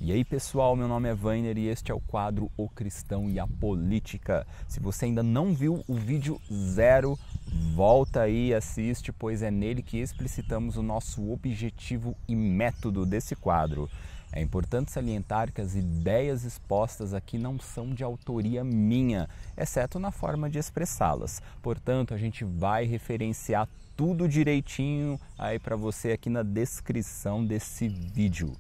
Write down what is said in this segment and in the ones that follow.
E aí pessoal, meu nome é Vainer e este é o quadro O Cristão e a Política. Se você ainda não viu o vídeo 0, volta aí e assiste, pois é nele que explicitamos o nosso objetivo e método desse quadro. É importante salientar que as ideias expostas aqui não são de autoria minha, exceto na forma de expressá-las. Portanto, a gente vai referenciar tudo direitinho aí para você aqui na descrição desse vídeo.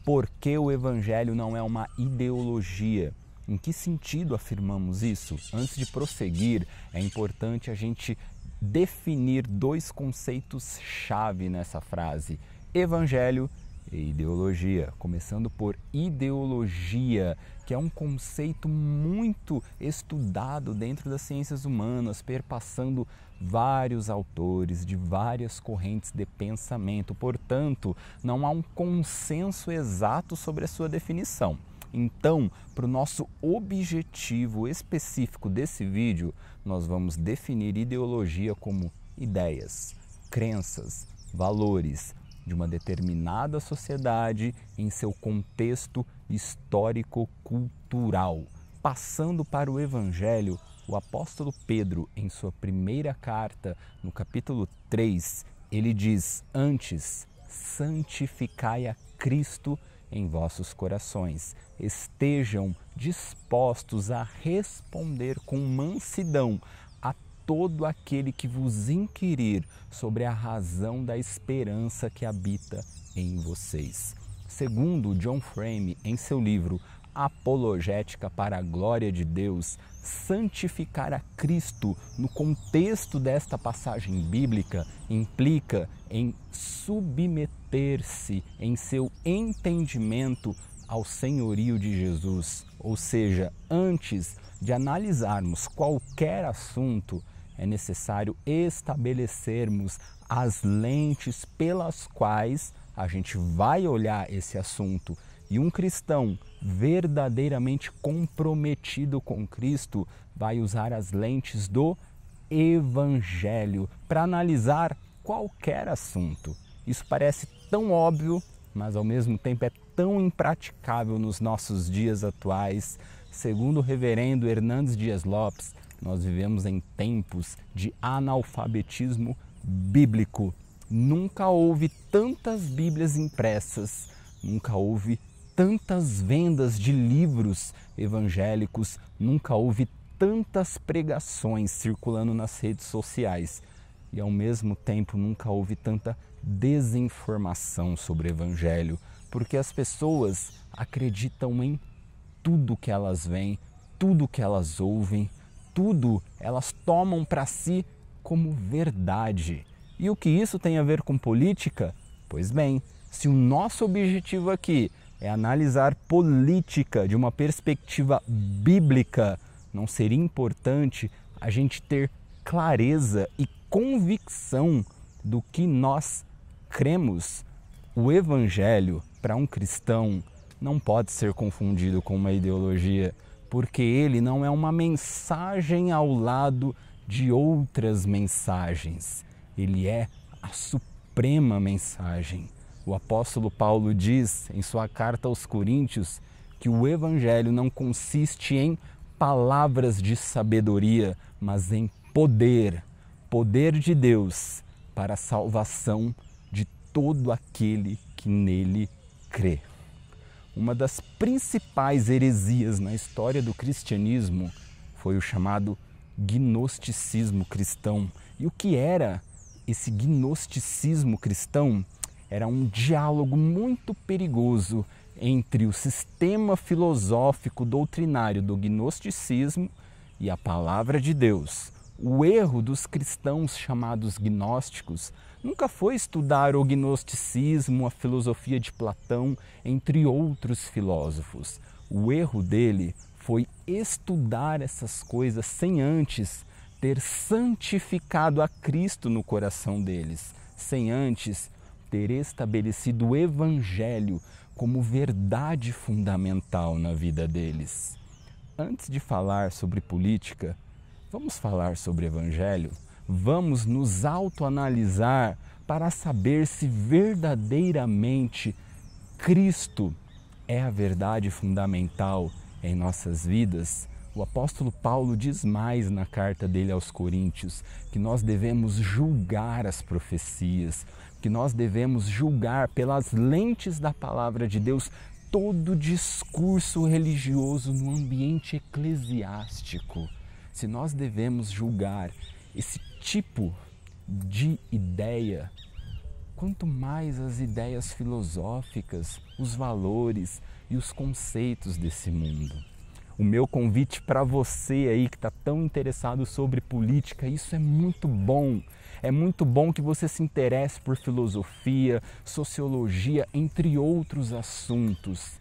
Por que o Evangelho não é uma ideologia? Em que sentido afirmamos isso? Antes de prosseguir, é importante a gente definir dois conceitos-chave nessa frase: Evangelho e ideologia. Começando por ideologia, que é um conceito muito estudado dentro das ciências humanas, perpassando vários autores de várias correntes de pensamento. Portanto, não há um consenso exato sobre a sua definição. Então, para o nosso objetivo específico desse vídeo, nós vamos definir ideologia como ideias, crenças, valores de uma determinada sociedade em seu contexto histórico-cultural. Passando para o Evangelho, o apóstolo Pedro, em sua primeira carta, no capítulo 3, ele diz: antes, santificai a Cristo em vossos corações, estejam dispostos a responder com mansidão a todo aquele que vos inquirir sobre a razão da esperança que habita em vocês. Segundo John Frame, em seu livro Apologética para a Glória de Deus, santificar a Cristo no contexto desta passagem bíblica implica em submeter-se em seu entendimento ao senhorio de Jesus. Ou seja, antes de analisarmos qualquer assunto, é necessário estabelecermos as lentes pelas quais a gente vai olhar esse assunto. E um cristão verdadeiramente comprometido com Cristo vai usar as lentes do Evangelho para analisar qualquer assunto. Isso parece tão óbvio, mas ao mesmo tempo é tão impraticável nos nossos dias atuais. Segundo o reverendo Hernandes Dias Lopes, nós vivemos em tempos de analfabetismo bíblico. Nunca houve tantas Bíblias impressas, nunca houve tantas vendas de livros evangélicos, nunca houve tantas pregações circulando nas redes sociais e ao mesmo tempo nunca houve tanta desinformação sobre o Evangelho, porque as pessoas acreditam em tudo que elas veem, tudo que elas ouvem, tudo elas tomam para si como verdade. E o que isso tem a ver com política? Pois bem, se o nosso objetivo aqui é analisar política de uma perspectiva bíblica, não seria importante a gente ter clareza e convicção do que nós cremos? O Evangelho, para um cristão, não pode ser confundido com uma ideologia, porque ele não é uma mensagem ao lado de outras mensagens. Ele é a suprema mensagem. O apóstolo Paulo diz em sua carta aos Coríntios que o Evangelho não consiste em palavras de sabedoria, mas em poder, poder de Deus para a salvação de todo aquele que nele crê. Uma das principais heresias na história do cristianismo foi o chamado gnosticismo cristão. E o que era esse gnosticismo cristão? Era um diálogo muito perigoso entre o sistema filosófico doutrinário do gnosticismo e a palavra de Deus. O erro dos cristãos chamados gnósticos nunca foi estudar o gnosticismo, a filosofia de Platão, entre outros filósofos. O erro dele foi estudar essas coisas sem antes ter santificado a Cristo no coração deles, sem antes ter estabelecido o Evangelho como verdade fundamental na vida deles. Antes de falar sobre política, vamos falar sobre Evangelho? Vamos nos autoanalisar para saber se verdadeiramente Cristo é a verdade fundamental em nossas vidas, o apóstolo Paulo diz mais na carta dele aos Coríntios, que nós devemos julgar as profecias, que nós devemos julgar pelas lentes da palavra de Deus todo discurso religioso no ambiente eclesiástico. Se nós devemos julgar esse tipo de ideia, quanto mais as ideias filosóficas, os valores e os conceitos desse mundo. O meu convite para você aí que está tão interessado sobre política, isso é muito bom. É muito bom que você se interesse por filosofia, sociologia, entre outros assuntos.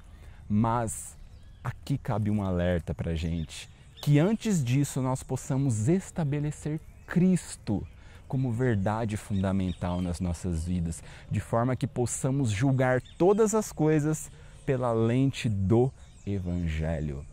Mas aqui cabe um alerta para a gente, que antes disso nós possamos estabelecer Cristo como verdade fundamental nas nossas vidas, de forma que possamos julgar todas as coisas pela lente do Evangelho.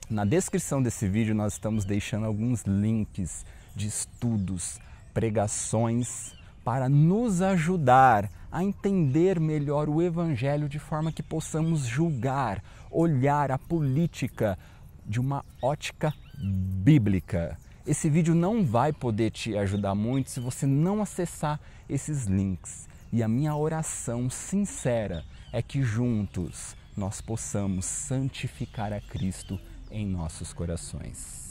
Na descrição desse vídeo nós estamos deixando alguns links de estudos, pregações, para nos ajudar a entender melhor o Evangelho de forma que possamos julgar, olhar a política de uma ótica bíblica. Esse vídeo não vai poder te ajudar muito se você não acessar esses links. E a minha oração sincera é que juntos nós possamos santificar a Cristo em nossos corações.